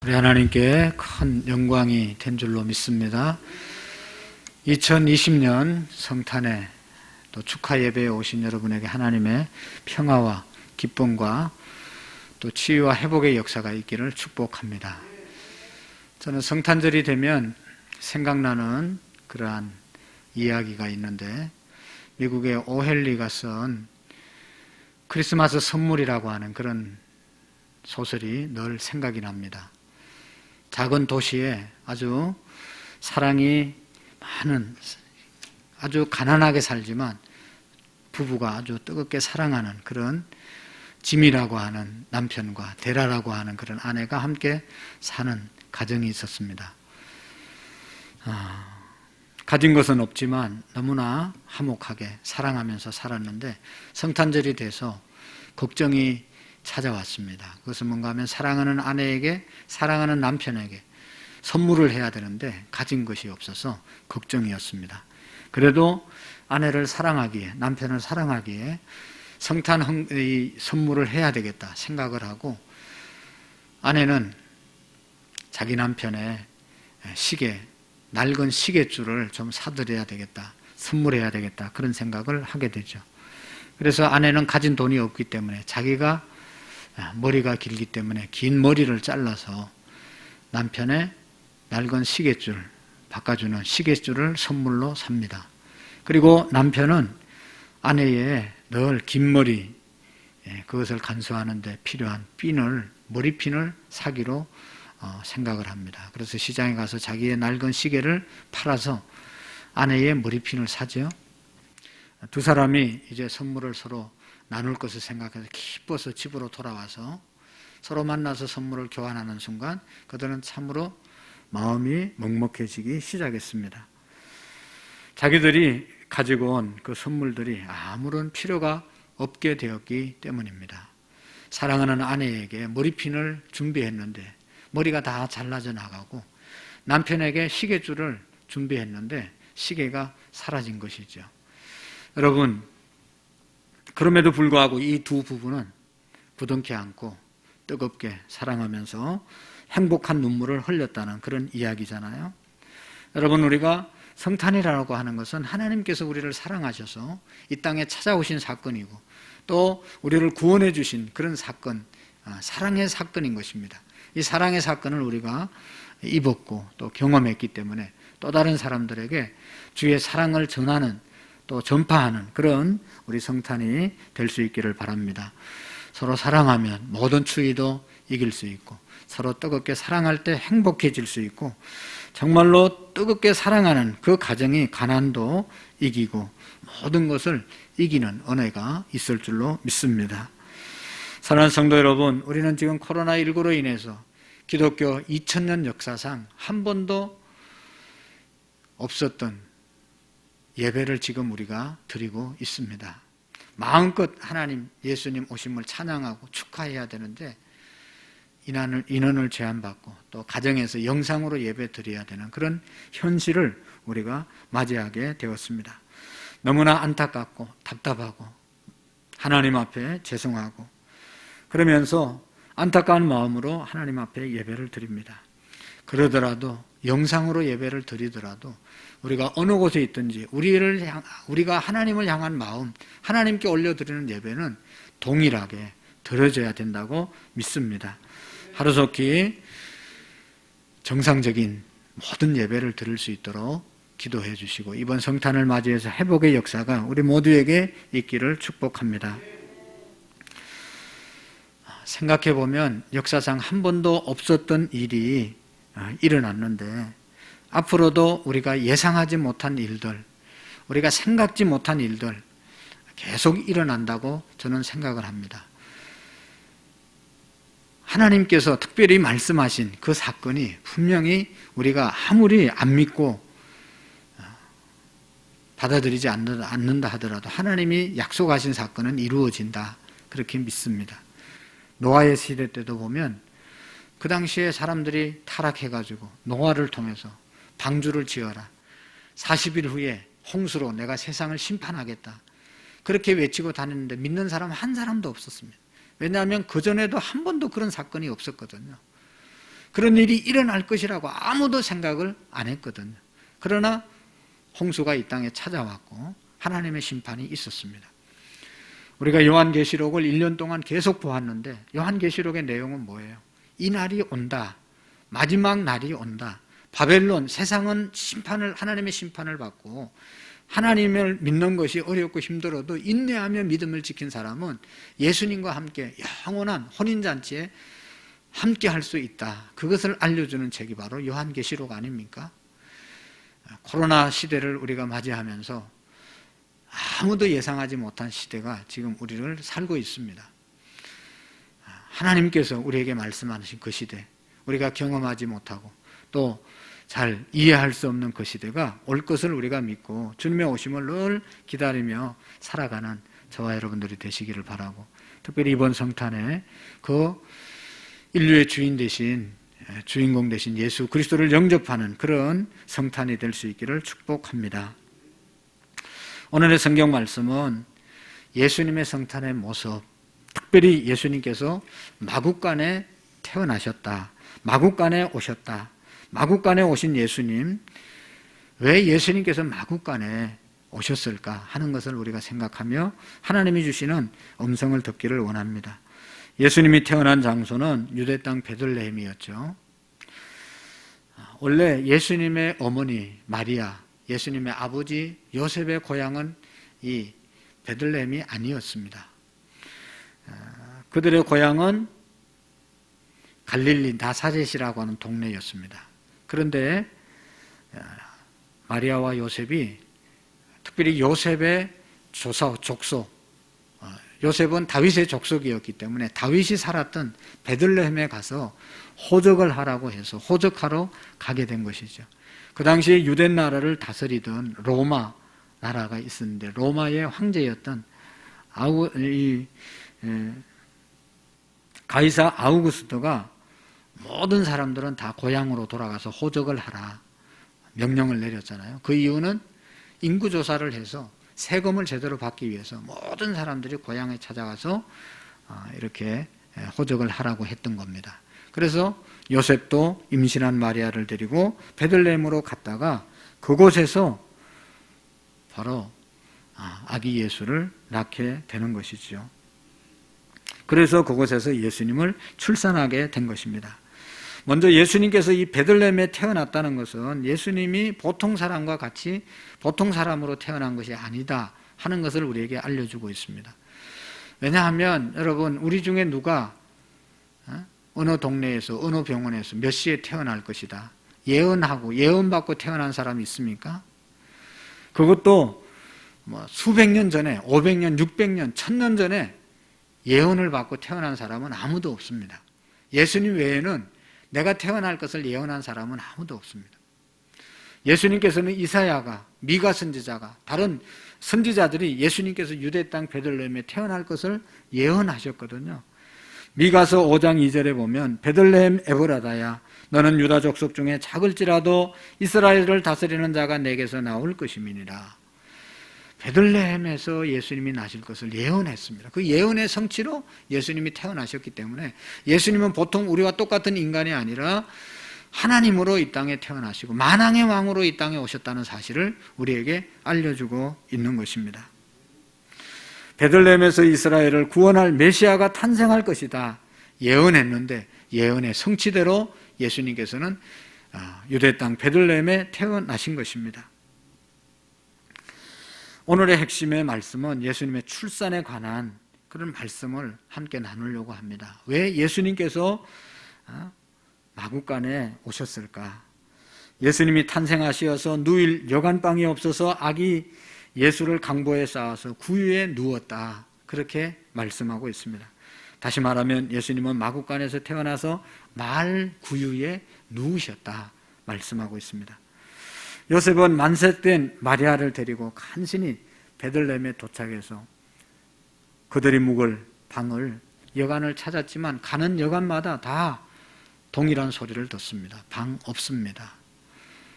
우리 하나님께 큰 영광이 된 줄로 믿습니다. 2020년 성탄에 또 축하 예배에 오신 여러분에게 하나님의 평화와 기쁨과 또 치유와 회복의 역사가 있기를 축복합니다. 저는 성탄절이 되면 생각나는 그러한 이야기가 있는데, 미국의 오헬리가 쓴 크리스마스 선물이라고 하는 그런 소설이 늘 생각이 납니다. 작은 도시에 아주 사랑이 많은, 아주 가난하게 살지만 부부가 아주 뜨겁게 사랑하는 그런 짐이라고 하는 남편과 데라라고 하는 그런 아내가 함께 사는 가정이 있었습니다. 가진 것은 없지만 너무나 화목하게 사랑하면서 살았는데, 성탄절이 돼서 걱정이 찾아왔습니다. 그것은 뭔가 하면 사랑하는 아내에게, 사랑하는 남편에게 선물을 해야 되는데 가진 것이 없어서 걱정이었습니다. 그래도 아내를 사랑하기에, 남편을 사랑하기에 성탄의 선물을 해야 되겠다 생각을 하고, 아내는 자기 남편의 시계, 낡은 시계줄을 좀 사드려야 되겠다, 선물해야 되겠다, 그런 생각을 하게 되죠. 그래서 아내는 가진 돈이 없기 때문에, 자기가 머리가 길기 때문에 긴 머리를 잘라서 남편의 낡은 시계줄, 바꿔주는 시계줄을 선물로 삽니다. 그리고 남편은 아내의 늘 긴 머리, 그것을 간수하는데 필요한 핀을, 머리핀을 사기로 생각을 합니다. 그래서 시장에 가서 자기의 낡은 시계를 팔아서 아내의 머리핀을 사죠. 두 사람이 이제 선물을 서로 나눌 것을 생각해서 기뻐서 집으로 돌아와서 서로 만나서 선물을 교환하는 순간 그들은 참으로 마음이 먹먹해지기 시작했습니다. 자기들이 가지고 온 그 선물들이 아무런 필요가 없게 되었기 때문입니다. 사랑하는 아내에게 머리핀을 준비했는데 머리가 다 잘라져 나가고, 남편에게 시계줄을 준비했는데 시계가 사라진 것이죠. 여러분, 그럼에도 불구하고 이 두 부부는 부둥켜 안고 뜨겁게 사랑하면서 행복한 눈물을 흘렸다는 그런 이야기잖아요. 여러분, 우리가 성탄이라고 하는 것은 하나님께서 우리를 사랑하셔서 이 땅에 찾아오신 사건이고, 또 우리를 구원해 주신 그런 사건, 사랑의 사건인 것입니다. 이 사랑의 사건을 우리가 입었고 또 경험했기 때문에 또 다른 사람들에게 주의 사랑을 전하는, 또 전파하는 그런 우리 성탄이 될 수 있기를 바랍니다. 서로 사랑하면 모든 추위도 이길 수 있고, 서로 뜨겁게 사랑할 때 행복해질 수 있고, 정말로 뜨겁게 사랑하는 그 가정이 가난도 이기고 모든 것을 이기는 은혜가 있을 줄로 믿습니다. 사랑하는 성도 여러분, 우리는 지금 코로나19로 인해서 기독교 2000년 역사상 한 번도 없었던 예배를 지금 우리가 드리고 있습니다. 마음껏 하나님, 예수님 오심을 찬양하고 축하해야 되는데 인원을 제한받고 또 가정에서 영상으로 예배 드려야 되는 그런 현실을 우리가 맞이하게 되었습니다. 너무나 안타깝고 답답하고 하나님 앞에 죄송하고, 그러면서 안타까운 마음으로 하나님 앞에 예배를 드립니다. 그러더라도, 영상으로 예배를 드리더라도 우리가 어느 곳에 있든지 우리가 하나님을 향한 마음, 하나님께 올려드리는 예배는 동일하게 드려져야 된다고 믿습니다. 하루속히 정상적인 모든 예배를 드릴 수 있도록 기도해 주시고, 이번 성탄을 맞이해서 회복의 역사가 우리 모두에게 있기를 축복합니다. 생각해 보면 역사상 한 번도 없었던 일이 일어났는데, 앞으로도 우리가 예상하지 못한 일들, 우리가 생각지 못한 일들 계속 일어난다고 저는 생각을 합니다. 하나님께서 특별히 말씀하신 그 사건이 분명히 우리가 아무리 안 믿고 받아들이지 않는다 하더라도 하나님이 약속하신 사건은 이루어진다, 그렇게 믿습니다. 노아의 시대 때도 보면 그 당시에 사람들이 타락해가지고 노아를 통해서 방주를 지어라, 40일 후에 홍수로 내가 세상을 심판하겠다, 그렇게 외치고 다녔는데 믿는 사람 한 사람도 없었습니다. 왜냐하면 그전에도 한 번도 그런 사건이 없었거든요. 그런 일이 일어날 것이라고 아무도 생각을 안 했거든요. 그러나 홍수가 이 땅에 찾아왔고 하나님의 심판이 있었습니다. 우리가 요한계시록을 1년 동안 계속 보았는데 요한계시록의 내용은 뭐예요? 이 날이 온다. 마지막 날이 온다. 바벨론, 세상은 하나님의 심판을 받고 하나님을 믿는 것이 어렵고 힘들어도 인내하며 믿음을 지킨 사람은 예수님과 함께 영원한 혼인잔치에 함께 할 수 있다. 그것을 알려주는 책이 바로 요한계시록 아닙니까? 코로나 시대를 우리가 맞이하면서 아무도 예상하지 못한 시대가 지금 우리를 살고 있습니다. 하나님께서 우리에게 말씀하신 그 시대, 우리가 경험하지 못하고 또 잘 이해할 수 없는 그 시대가 올 것을 우리가 믿고 주님의 오심을 늘 기다리며 살아가는 저와 여러분들이 되시기를 바라고, 특별히 이번 성탄에 그 인류의 주인공 되신 예수 그리스도를 영접하는 그런 성탄이 될 수 있기를 축복합니다. 오늘의 성경 말씀은 예수님의 성탄의 모습, 특별히 예수님께서 마국간에 태어나셨다, 마국간에 오셨다, 마국간에 오신 예수님, 왜 예수님께서 마국간에 오셨을까 하는 것을 우리가 생각하며 하나님이 주시는 음성을 듣기를 원합니다. 예수님이 태어난 장소는 유대 땅 베들레헴이었죠. 원래 예수님의 어머니 마리아, 예수님의 아버지 요셉의 고향은 이 베들레헴이 아니었습니다. 그들의 고향은 갈릴리 나사렛이라고 하는 동네였습니다. 그런데 마리아와 요셉이, 특별히 요셉의 족속, 요셉은 다윗의 족속이었기 때문에 다윗이 살았던 베들레헴에 가서 호적을 하라고 해서 호적하러 가게 된 것이죠. 그 당시에 유대 나라를 다스리던 로마 나라가 있었는데 로마의 황제였던 가이사 아우구스토가 모든 사람들은 다 고향으로 돌아가서 호적을 하라 명령을 내렸잖아요. 그 이유는 인구조사를 해서 세금을 제대로 받기 위해서 모든 사람들이 고향에 찾아가서 이렇게 호적을 하라고 했던 겁니다. 그래서 요셉도 임신한 마리아를 데리고 베들레헴으로 갔다가 그곳에서 바로 아기 예수를 낳게 되는 것이죠. 그래서 그곳에서 예수님을 출산하게 된 것입니다. 먼저 예수님께서 이 베들레헴에 태어났다는 것은 예수님이 보통 사람과 같이 보통 사람으로 태어난 것이 아니다 하는 것을 우리에게 알려주고 있습니다. 왜냐하면 여러분, 우리 중에 누가 어느 동네에서 어느 병원에서 몇 시에 태어날 것이다 예언하고 예언받고 태어난 사람이 있습니까? 그것도 수백 년 전에, 500년, 600년, 1000년 전에 예언을 받고 태어난 사람은 아무도 없습니다. 예수님 외에는 내가 태어날 것을 예언한 사람은 아무도 없습니다. 예수님께서는 이사야가, 미가 선지자가, 다른 선지자들이 예수님께서 유대 땅 베들레헴에 태어날 것을 예언하셨거든요. 미가서 5장 2절에 보면 베들레헴 에브라다야 너는 유다 족속 중에 작을지라도 이스라엘을 다스리는 자가 내게서 나올 것임이니라. 베들레헴에서 예수님이 나실 것을 예언했습니다. 그 예언의 성취로 예수님이 태어나셨기 때문에 예수님은 보통 우리와 똑같은 인간이 아니라 하나님으로 이 땅에 태어나시고 만왕의 왕으로 이 땅에 오셨다는 사실을 우리에게 알려주고 있는 것입니다. 베들레헴에서 이스라엘을 구원할 메시아가 탄생할 것이다 예언했는데 예언의 성취대로 예수님께서는 유대 땅 베들레헴에 태어나신 것입니다. 오늘의 핵심의 말씀은 예수님의 출산에 관한 그런 말씀을 함께 나누려고 합니다. 왜 예수님께서 마국간에 오셨을까? 예수님이 탄생하시어서 누일 여간방이 없어서 아기 예수를 강보에 쌓아서 구유에 누웠다, 그렇게 말씀하고 있습니다. 다시 말하면 예수님은 마국간에서 태어나서 말 구유에 누우셨다 말씀하고 있습니다. 요셉은 만삭된 마리아를 데리고 간신히 베들레헴에 도착해서 그들이 묵을 방을, 여관을 찾았지만 가는 여관마다 다 동일한 소리를 듣습니다. 방 없습니다.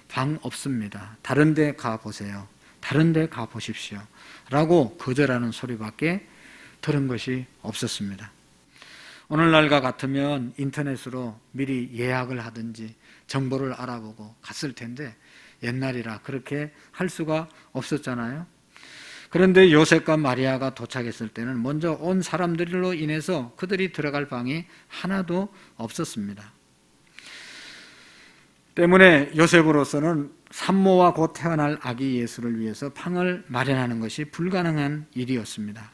방 없습니다. 다른 데 가보세요. 다른 데 가보십시오 라고 거절하는 소리밖에 들은 것이 없었습니다. 오늘날과 같으면 인터넷으로 미리 예약을 하든지 정보를 알아보고 갔을 텐데 옛날이라 그렇게 할 수가 없었잖아요. 그런데 요셉과 마리아가 도착했을 때는 먼저 온 사람들로 인해서 그들이 들어갈 방이 하나도 없었습니다. 때문에 요셉으로서는 산모와 곧 태어날 아기 예수를 위해서 방을 마련하는 것이 불가능한 일이었습니다.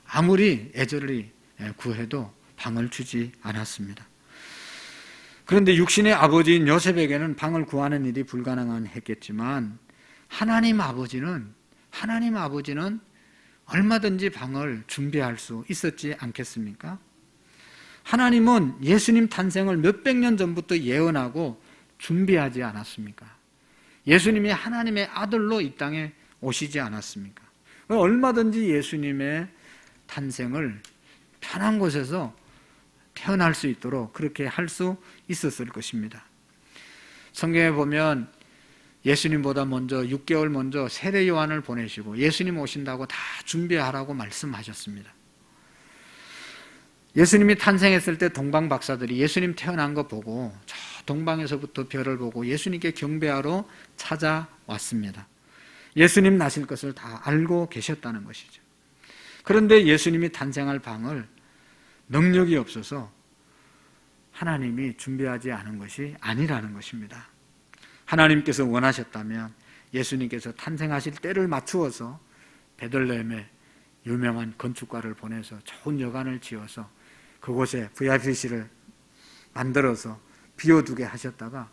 아무리 애절히 구해도 방을 주지 않았습니다. 그런데 육신의 아버지인 요셉에게는 방을 구하는 일이 불가능했겠지만 하나님 아버지는 얼마든지 방을 준비할 수 있었지 않겠습니까? 하나님은 예수님 탄생을 몇백 년 전부터 예언하고 준비하지 않았습니까? 예수님이 하나님의 아들로 이 땅에 오시지 않았습니까? 얼마든지 예수님의 탄생을 편한 곳에서 태어날 수 있도록 그렇게 할 수 있었을 것입니다. 성경에 보면 예수님보다 먼저 6개월 먼저 세례 요한을 보내시고 예수님 오신다고 다 준비하라고 말씀하셨습니다. 예수님이 탄생했을 때 동방 박사들이 예수님 태어난 거 보고 저 동방에서부터 별을 보고 예수님께 경배하러 찾아왔습니다. 예수님 나실 것을 다 알고 계셨다는 것이죠. 그런데 예수님이 탄생할 방을 능력이 없어서 하나님이 준비하지 않은 것이 아니라는 것입니다. 하나님께서 원하셨다면 예수님께서 탄생하실 때를 맞추어서 베들레헴에 유명한 건축가를 보내서 좋은 여관을 지어서 그곳에 VIP실을 만들어서 비워두게 하셨다가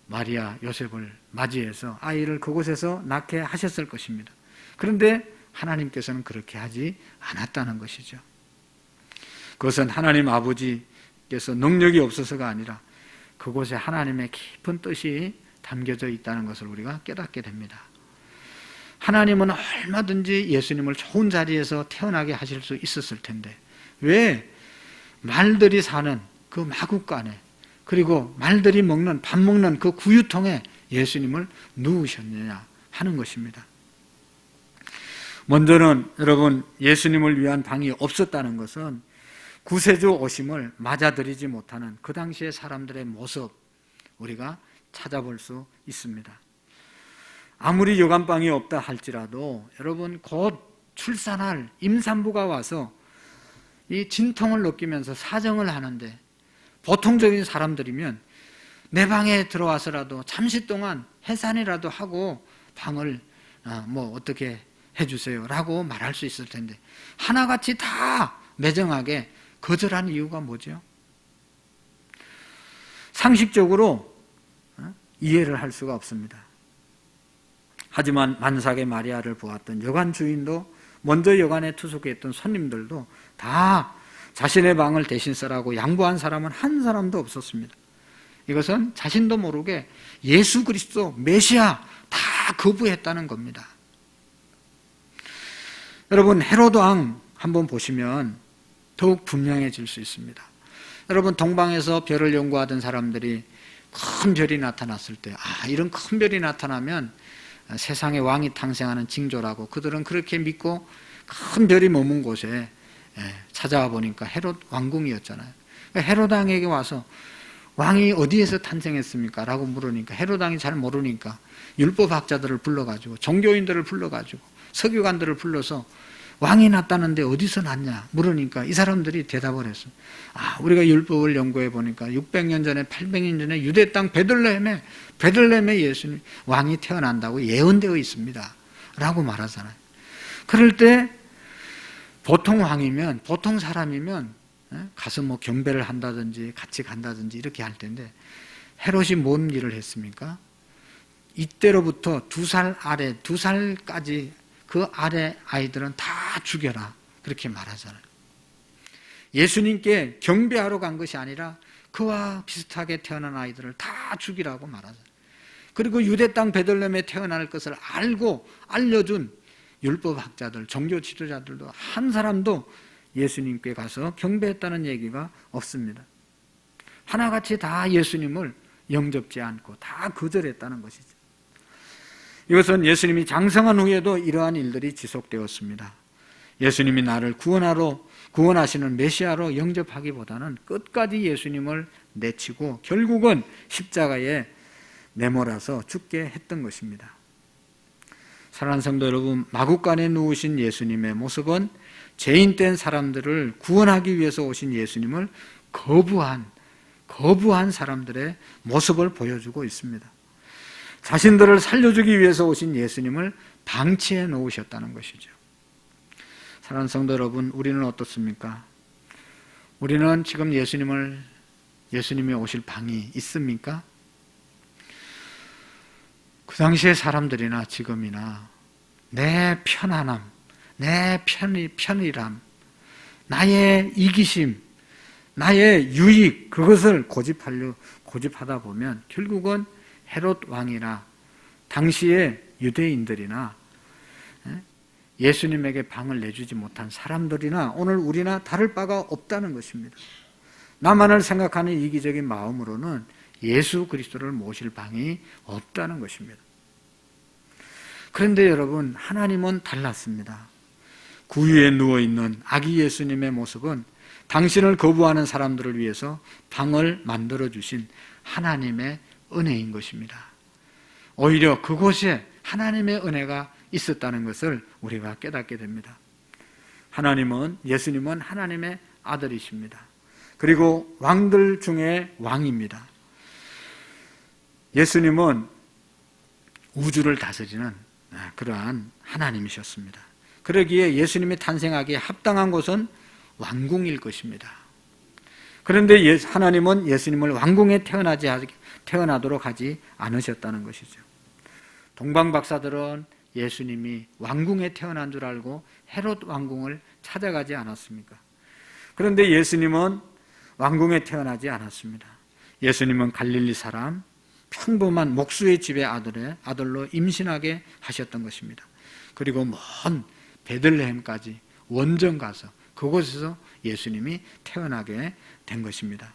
마리아, 요셉을 맞이해서 아이를 그곳에서 낳게 하셨을 것입니다. 그런데 하나님께서는 그렇게 하지 않았다는 것이죠. 그것은 하나님 아버지께서 능력이 없어서가 아니라 그곳에 하나님의 깊은 뜻이 담겨져 있다는 것을 우리가 깨닫게 됩니다. 하나님은 얼마든지 예수님을 좋은 자리에서 태어나게 하실 수 있었을 텐데 왜 말들이 사는 그 마구간에 그리고 말들이 밥 먹는 그 구유통에 예수님을 누우셨느냐 하는 것입니다. 먼저는 여러분 예수님을 위한 방이 없었다는 것은 구세주 오심을 맞아들이지 못하는 그 당시의 사람들의 모습 우리가 찾아볼 수 있습니다. 아무리 여간방이 없다 할지라도 여러분 곧 출산할 임산부가 와서 이 진통을 느끼면서 사정을 하는데 보통적인 사람들이면 내 방에 들어와서라도 잠시 동안 해산이라도 하고 방을 어떻게 해주세요 라고 말할 수 있을 텐데 하나같이 다 매정하게 거절한 이유가 뭐죠? 상식적으로 이해를 할 수가 없습니다. 하지만 만삭의 마리아를 보았던 여관 주인도 먼저 여관에 투숙했던 손님들도 다 자신의 방을 대신 쓰라고 양보한 사람은 한 사람도 없었습니다. 이것은 자신도 모르게 예수 그리스도 메시아 다 거부했다는 겁니다. 여러분 헤로드 왕 한번 보시면 더욱 분명해질 수 있습니다. 여러분 동방에서 별을 연구하던 사람들이 큰 별이 나타났을 때 이런 큰 별이 나타나면 세상에 왕이 탄생하는 징조라고 그들은 그렇게 믿고 큰 별이 머문 곳에 찾아와 보니까 헤롯 왕궁이었잖아요. 헤롯 왕에게 와서 왕이 어디에서 탄생했습니까? 라고 물으니까 헤롯 왕이 잘 모르니까 율법학자들을 불러가지고 종교인들을 불러가지고 서기관들을 불러서 왕이 났다는데 어디서 났냐 물으니까 이 사람들이 대답을 했어요. 우리가 율법을 연구해 보니까 600년 전에 800년 전에 유대 땅 베들레헴에 예수님 왕이 태어난다고 예언되어 있습니다 라고 말하잖아요. 그럴 때 보통 왕이면 보통 사람이면 가서 경배를 한다든지 같이 간다든지 이렇게 할 텐데 헤롯이 뭔 일을 했습니까? 이때로부터 2살 아래 2살까지 그 아래 아이들은 다 죽여라 그렇게 말하잖아요. 예수님께 경배하러 간 것이 아니라 그와 비슷하게 태어난 아이들을 다 죽이라고 말하잖아요. 그리고 유대 땅 베들레헴에 태어날 것을 알고 알려준 율법학자들, 종교 지도자들도 한 사람도 예수님께 가서 경배했다는 얘기가 없습니다. 하나같이 다 예수님을 영접지 않고 다 거절했다는 것이죠. 이것은 예수님이 장성한 후에도 이러한 일들이 지속되었습니다. 예수님이 나를 구원하시는 메시아로 영접하기보다는 끝까지 예수님을 내치고 결국은 십자가에 내몰아서 죽게 했던 것입니다. 사랑하는 성도 여러분, 마구간에 누우신 예수님의 모습은 죄인된 사람들을 구원하기 위해서 오신 예수님을 거부한 사람들의 모습을 보여주고 있습니다. 자신들을 살려주기 위해서 오신 예수님을 방치해 놓으셨다는 것이죠. 사랑하는 성도 여러분, 우리는 어떻습니까? 우리는 지금 예수님이 오실 방이 있습니까? 그 당시의 사람들이나 지금이나 내 편안함, 내 편의람, 나의 이기심, 나의 유익, 그것을 고집하다 보면 결국은 헤롯 왕이나 당시의 유대인들이나 예수님에게 방을 내주지 못한 사람들이나 오늘 우리나 다를 바가 없다는 것입니다. 나만을 생각하는 이기적인 마음으로는 예수 그리스도를 모실 방이 없다는 것입니다. 그런데 여러분, 하나님은 달랐습니다. 구유에 누워있는 아기 예수님의 모습은 당신을 거부하는 사람들을 위해서 방을 만들어주신 하나님의 은혜인 것입니다. 오히려 그곳에 하나님의 은혜가 있었다는 것을 우리가 깨닫게 됩니다. 예수님은 하나님의 아들이십니다. 그리고 왕들 중에 왕입니다. 예수님은 우주를 다스리는 그러한 하나님이셨습니다. 그러기에 예수님이 탄생하기에 합당한 곳은 왕궁일 것입니다. 그런데 하나님은 예수님을 왕궁에 태어나도록 하지 않으셨다는 것이죠. 동방 박사들은 예수님이 왕궁에 태어난 줄 알고 헤롯 왕궁을 찾아가지 않았습니까? 그런데 예수님은 왕궁에 태어나지 않았습니다. 예수님은 갈릴리 사람, 평범한 목수의 집의 아들로 임신하게 하셨던 것입니다. 그리고 먼 베들레헴까지 원정 가서 그곳에서 예수님이 태어나게 된 것입니다.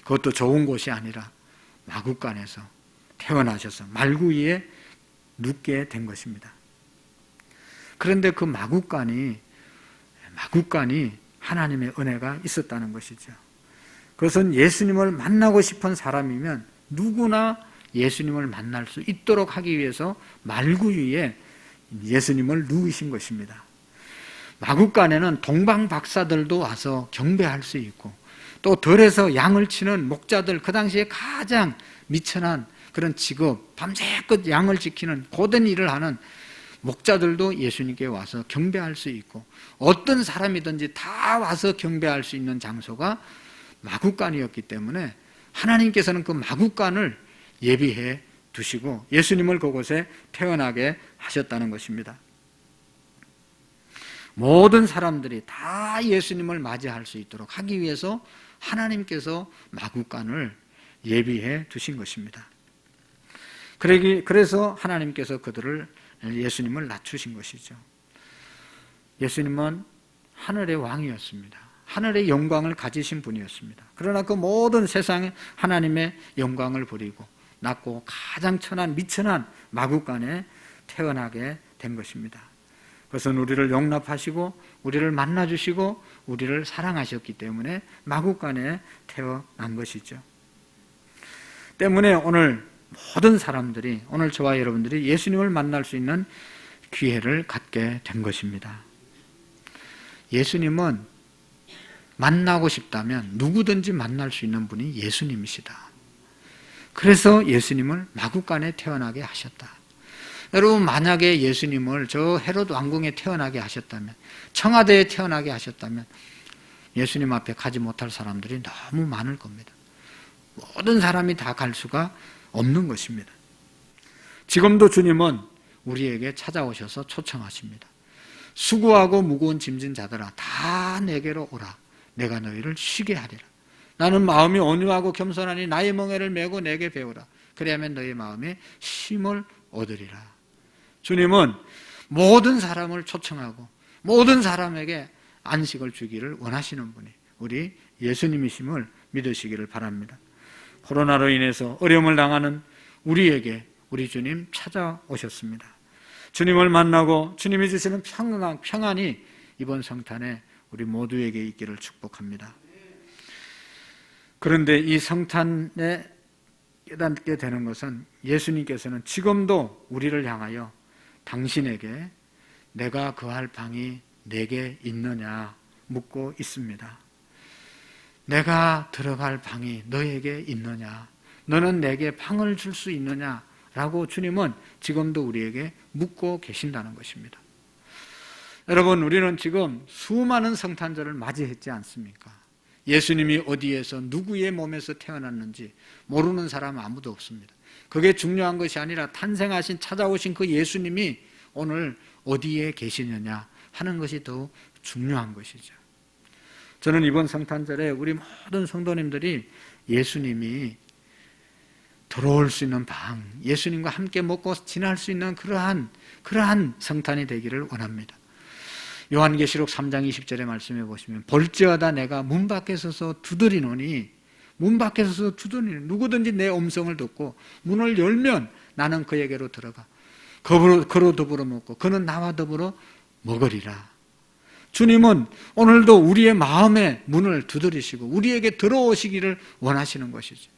그것도 좋은 곳이 아니라 마구간에서 태어나셔서 말구 위에 눕게 된 것입니다. 그런데 그 마구간이 하나님의 은혜가 있었다는 것이죠. 그것은 예수님을 만나고 싶은 사람이면 누구나 예수님을 만날 수 있도록 하기 위해서 말구 위에 예수님을 누이신 것입니다. 마구간에는 동방 박사들도 와서 경배할 수 있고, 또 들에서 양을 치는 목자들, 그 당시에 가장 미천한 그런 직업, 밤새껏 양을 지키는 고된 일을 하는 목자들도 예수님께 와서 경배할 수 있고, 어떤 사람이든지 다 와서 경배할 수 있는 장소가 마구간이었기 때문에 하나님께서는 그 마구간을 예비해 두시고 예수님을 그곳에 태어나게 하셨다는 것입니다. 모든 사람들이 다 예수님을 맞이할 수 있도록 하기 위해서 하나님께서 마구간을 예비해 두신 것입니다. 그래서 하나님께서 예수님을 낮추신 것이죠. 예수님은 하늘의 왕이었습니다. 하늘의 영광을 가지신 분이었습니다. 그러나 그 모든 세상에 하나님의 영광을 버리고 낮고 가장 미천한 마구간에 태어나게 된 것입니다. 그것은 우리를 용납하시고 우리를 만나주시고 우리를 사랑하셨기 때문에 마구간에 태어난 것이죠. 때문에 오늘 모든 사람들이, 오늘 저와 여러분들이 예수님을 만날 수 있는 기회를 갖게 된 것입니다. 예수님은 만나고 싶다면 누구든지 만날 수 있는 분이 예수님이시다. 그래서 예수님을 마구간에 태어나게 하셨다. 여러분, 만약에 예수님을 저 헤롯 왕궁에 태어나게 하셨다면, 청와대에 태어나게 하셨다면 예수님 앞에 가지 못할 사람들이 너무 많을 겁니다. 모든 사람이 다 갈 수가 없는 것입니다. 지금도 주님은 우리에게 찾아오셔서 초청하십니다. 수고하고 무거운 짐진 자들아, 다 내게로 오라. 내가 너희를 쉬게 하리라. 나는 마음이 온유하고 겸손하니 나의 멍에를 메고 내게 배우라. 그래야만 너희 마음에 쉼을 얻으리라. 주님은 모든 사람을 초청하고 모든 사람에게 안식을 주기를 원하시는 분이 우리 예수님이심을 믿으시기를 바랍니다. 코로나로 인해서 어려움을 당하는 우리에게 우리 주님 찾아오셨습니다. 주님을 만나고 주님이 주시는 평안이 이번 성탄에 우리 모두에게 있기를 축복합니다. 그런데 이 성탄에 깨닫게 되는 것은 예수님께서는 지금도 우리를 향하여 당신에게 내가 거할 방이 내게 있느냐 묻고 있습니다. 내가 들어갈 방이 너에게 있느냐, 너는 내게 방을 줄 수 있느냐 라고 주님은 지금도 우리에게 묻고 계신다는 것입니다. 여러분, 우리는 지금 수많은 성탄절을 맞이했지 않습니까? 예수님이 어디에서 누구의 몸에서 태어났는지 모르는 사람은 아무도 없습니다. 그게 중요한 것이 아니라 탄생하신 찾아오신 그 예수님이 오늘 어디에 계시느냐 하는 것이 더 중요한 것이죠. 저는 이번 성탄절에 우리 모든 성도님들이 예수님이 들어올 수 있는 방, 예수님과 함께 먹고 지날 수 있는 그러한 성탄이 되기를 원합니다. 요한계시록 3장 20절의 말씀에 보시면 볼지어다 내가 문 밖에 서서 두드리노니, 문 밖에 서서 두드리노니 누구든지 내 음성을 듣고 문을 열면 나는 그에게로 들어가 그로 더불어 먹고 그는 나와 더불어 먹으리라. 주님은 오늘도 우리의 마음의 문을 두드리시고 우리에게 들어오시기를 원하시는 것이죠.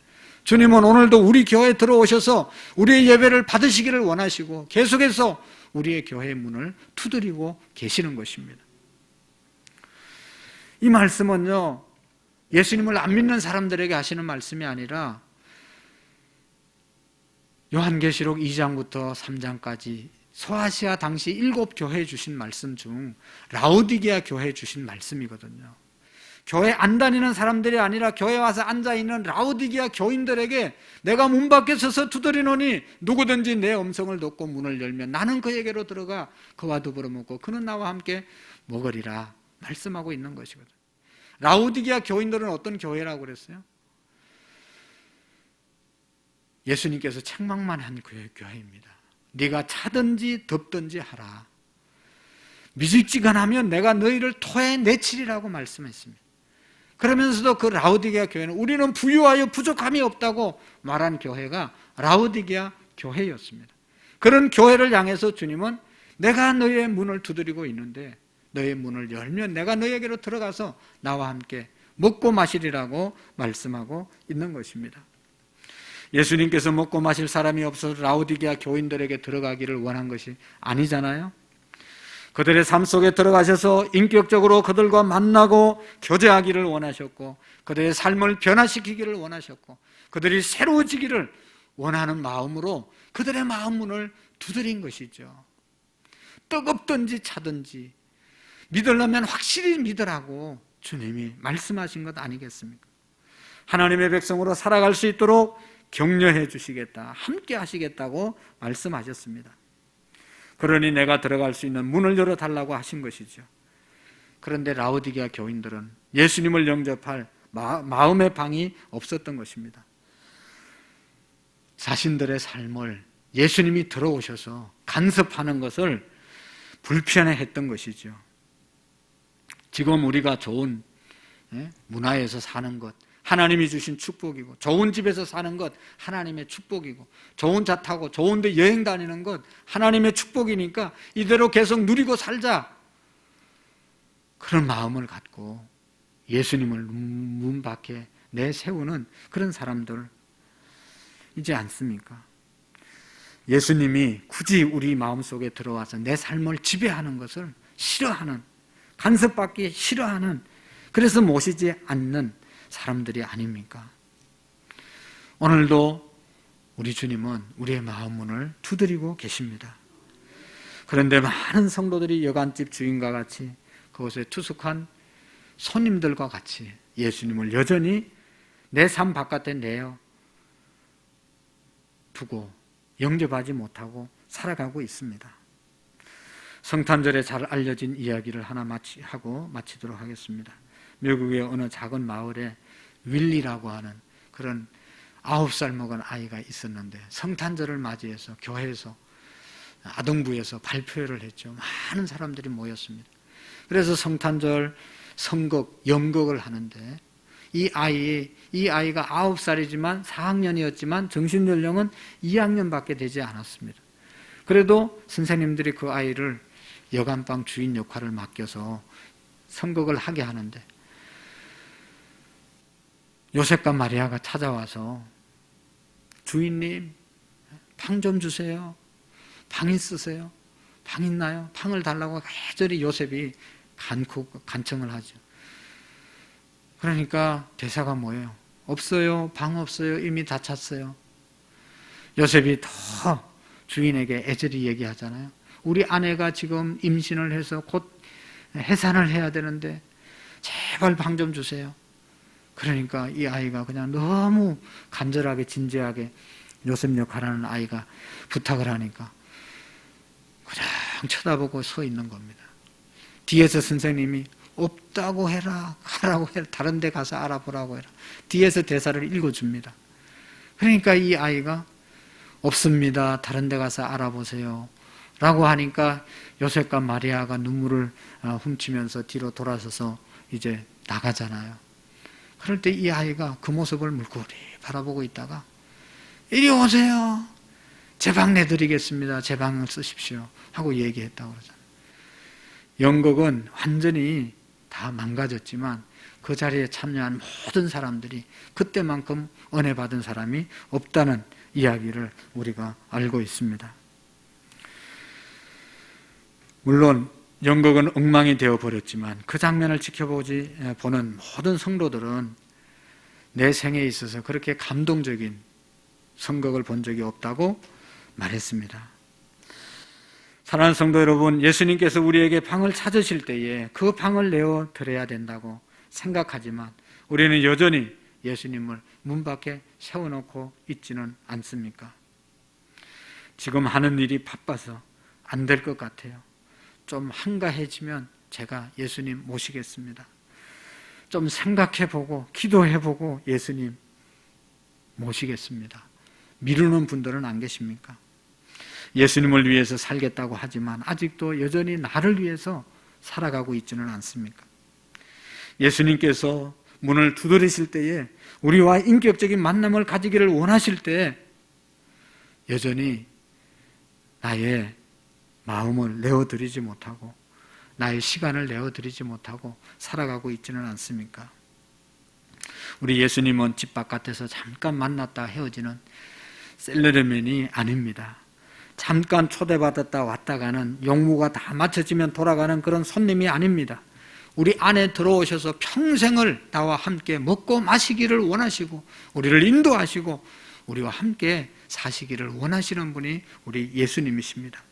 주님은 오늘도 우리 교회에 들어오셔서 우리의 예배를 받으시기를 원하시고 계속해서 우리의 교회의 문을 두드리고 계시는 것입니다. 이 말씀은요, 예수님을 안 믿는 사람들에게 하시는 말씀이 아니라 요한계시록 2장부터 3장까지 소아시아 당시 7교회에 주신 말씀 중 라오디게아 교회에 주신 말씀이거든요. 교회 안 다니는 사람들이 아니라 교회 와서 앉아있는 라오디게아 교인들에게 내가 문 밖에 서서 두드리노니 누구든지 내 음성을 듣고 문을 열면 나는 그에게로 들어가 그와 더불어 먹고 그는 나와 함께 먹으리라 말씀하고 있는 것이거든요. 라오디게아 교인들은 어떤 교회라고 그랬어요? 예수님께서 책망만 한 교회입니다. 네가 차든지 덥든지 하라. 미지찌간하면 내가 너희를 토해 내치리라고 말씀했습니다. 그러면서도 그 라오디게아 교회는 우리는 부유하여 부족함이 없다고 말한 교회가 라오디게아 교회였습니다. 그런 교회를 향해서 주님은 내가 너희의 문을 두드리고 있는데 너희의 문을 열면 내가 너희에게로 들어가서 나와 함께 먹고 마시리라고 말씀하고 있는 것입니다. 예수님께서 먹고 마실 사람이 없어서 라오디게아 교인들에게 들어가기를 원한 것이 아니잖아요. 그들의 삶 속에 들어가셔서 인격적으로 그들과 만나고 교제하기를 원하셨고 그들의 삶을 변화시키기를 원하셨고 그들이 새로워지기를 원하는 마음으로 그들의 마음 문을 두드린 것이죠. 뜨겁든지 차든지 믿으려면 확실히 믿으라고 주님이 말씀하신 것 아니겠습니까? 하나님의 백성으로 살아갈 수 있도록 격려해 주시겠다, 함께 하시겠다고 말씀하셨습니다. 그러니 내가 들어갈 수 있는 문을 열어달라고 하신 것이죠. 그런데 라오디게아 교인들은 예수님을 영접할 마음의 방이 없었던 것입니다. 자신들의 삶을 예수님이 들어오셔서 간섭하는 것을 불편해했던 것이죠. 지금 우리가 좋은 문화에서 사는 것 하나님이 주신 축복이고 좋은 집에서 사는 것 하나님의 축복이고 좋은 차 타고 좋은 데 여행 다니는 것 하나님의 축복이니까 이대로 계속 누리고 살자 그런 마음을 갖고 예수님을 문 밖에 내세우는 그런 사람들 이지 않습니까? 예수님이 굳이 우리 마음속에 들어와서 내 삶을 지배하는 것을 싫어하는, 간섭받기 싫어하는, 그래서 모시지 않는 사람들이 아닙니까? 오늘도 우리 주님은 우리의 마음 문을 두드리고 계십니다. 그런데 많은 성도들이 여간집 주인과 같이 그곳에 투숙한 손님들과 같이 예수님을 여전히 내 삶 바깥에 내어 두고 영접하지 못하고 살아가고 있습니다. 성탄절에 잘 알려진 이야기를 하나 마치도록 하겠습니다. 미국의 어느 작은 마을에 윌리라고 하는 그런 9살 먹은 아이가 있었는데 성탄절을 맞이해서 교회에서 아동부에서 발표회를 했죠. 많은 사람들이 모였습니다. 그래서 성탄절 성극, 연극을 하는데 이 아이가 9살이지만 4학년이었지만 정신연령은 2학년밖에 되지 않았습니다. 그래도 선생님들이 그 아이를 여간방 주인 역할을 맡겨서 선곡을 하게 하는데 요셉과 마리아가 찾아와서 주인님 방 좀 주세요. 방 있으세요? 방 있나요? 방을 달라고 간절히 요셉이 간청을 하죠. 그러니까 대사가 뭐예요? 없어요. 방 없어요. 이미 다 찼어요. 요셉이 더 주인에게 애절히 얘기하잖아요. 우리 아내가 지금 임신을 해서 곧 해산을 해야 되는데 제발 방 좀 주세요. 그러니까 이 아이가 그냥 너무 간절하게 진지하게 요셉 역할하는 아이가 부탁을 하니까 그냥 쳐다보고 서 있는 겁니다. 뒤에서 선생님이 없다고 해라, 가라고 해라, 다른 데 가서 알아보라고 해라. 뒤에서 대사를 읽어줍니다. 그러니까 이 아이가 없습니다. 다른 데 가서 알아보세요. 라고 하니까 요셉과 마리아가 눈물을 훔치면서 뒤로 돌아서서 이제 나가잖아요. 그럴 때 이 아이가 그 모습을 물고리 바라보고 있다가 이리 오세요. 제 방 내드리겠습니다. 제 방을 쓰십시오. 하고 얘기했다고 그러잖아요. 연극은 완전히 다 망가졌지만 그 자리에 참여한 모든 사람들이 그때만큼 은혜 받은 사람이 없다는 이야기를 우리가 알고 있습니다. 물론 연극은 엉망이 되어버렸지만 그 장면을 보는 모든 성도들은 내 생에 있어서 그렇게 감동적인 선극을 본 적이 없다고 말했습니다. 사랑하는 성도 여러분, 예수님께서 우리에게 방을 찾으실 때에 그 방을 내어드려야 된다고 생각하지만 우리는 여전히 예수님을 문 밖에 세워놓고 있지는 않습니까? 지금 하는 일이 바빠서 안 될 것 같아요. 좀 한가해지면 제가 예수님 모시겠습니다. 좀 생각해보고 기도해보고 예수님 모시겠습니다. 미루는 분들은 안 계십니까? 예수님을 위해서 살겠다고 하지만 아직도 여전히 나를 위해서 살아가고 있지는 않습니까? 예수님께서 문을 두드리실 때에 우리와 인격적인 만남을 가지기를 원하실 때 여전히 나의 마음을 내어드리지 못하고 나의 시간을 내어드리지 못하고 살아가고 있지는 않습니까? 우리 예수님은 집 바깥에서 잠깐 만났다 헤어지는 셀러리맨이 아닙니다. 잠깐 초대받았다 왔다가는 용무가 다 맞춰지면 돌아가는 그런 손님이 아닙니다. 우리 안에 들어오셔서 평생을 나와 함께 먹고 마시기를 원하시고 우리를 인도하시고 우리와 함께 사시기를 원하시는 분이 우리 예수님이십니다.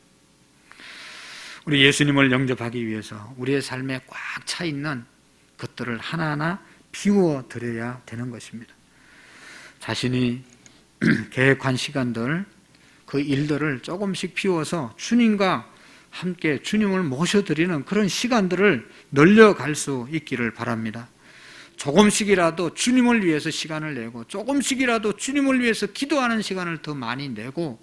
우리 예수님을 영접하기 위해서 우리의 삶에 꽉 차 있는 것들을 하나하나 비워드려야 되는 것입니다. 자신이 계획한 시간들, 그 일들을 조금씩 비워서 주님과 함께 주님을 모셔드리는 그런 시간들을 늘려갈 수 있기를 바랍니다. 조금씩이라도 주님을 위해서 시간을 내고 조금씩이라도 주님을 위해서 기도하는 시간을 더 많이 내고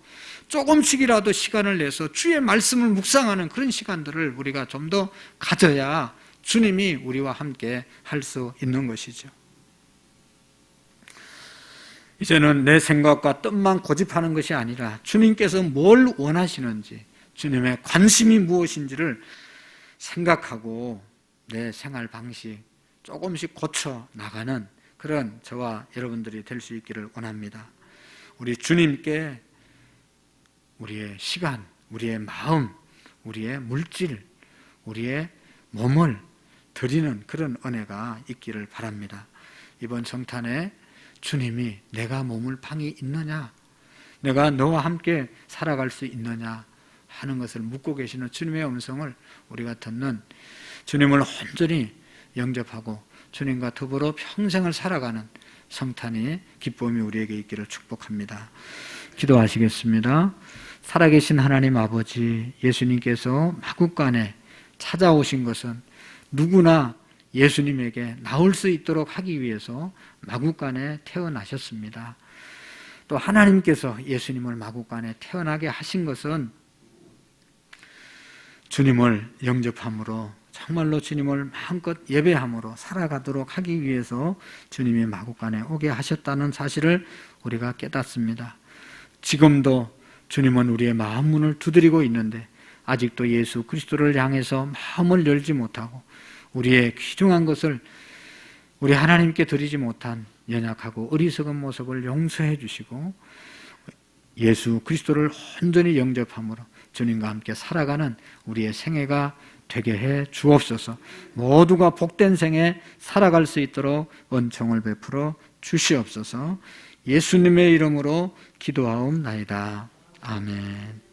조금씩이라도 시간을 내서 주의 말씀을 묵상하는 그런 시간들을 우리가 좀 더 가져야 주님이 우리와 함께 할 수 있는 것이죠. 이제는 내 생각과 뜻만 고집하는 것이 아니라 주님께서 뭘 원하시는지 주님의 관심이 무엇인지를 생각하고 내 생활 방식 조금씩 고쳐 나가는 그런 저와 여러분들이 될 수 있기를 원합니다. 우리 주님께 우리의 시간, 우리의 마음, 우리의 물질, 우리의 몸을 드리는 그런 은혜가 있기를 바랍니다. 이번 성탄에 주님이 내가 머물 방이 있느냐, 내가 너와 함께 살아갈 수 있느냐 하는 것을 묻고 계시는 주님의 음성을 우리가 듣는, 주님을 온전히 영접하고 주님과 더불어 평생을 살아가는 성탄의 기쁨이 우리에게 있기를 축복합니다. 기도하시겠습니다. 살아계신 하나님 아버지, 예수님께서 마국간에 찾아오신 것은 누구나 예수님에게 나올 수 있도록 하기 위해서 마국간에 태어나셨습니다. 또 하나님께서 예수님을 마국간에 태어나게 하신 것은 주님을 영접함으로, 정말로 주님을 마음껏 예배함으로 살아가도록 하기 위해서 주님이 마국간에 오게 하셨다는 사실을 우리가 깨닫습니다. 지금도 주님은 우리의 마음 문을 두드리고 있는데 아직도 예수 그리스도를 향해서 마음을 열지 못하고 우리의 귀중한 것을 우리 하나님께 드리지 못한 연약하고 어리석은 모습을 용서해 주시고 예수 그리스도를 온전히 영접함으로 주님과 함께 살아가는 우리의 생애가 되게 해 주옵소서. 모두가 복된 생에 살아갈 수 있도록 은총을 베풀어 주시옵소서. 예수님의 이름으로 기도하옵나이다. 아멘.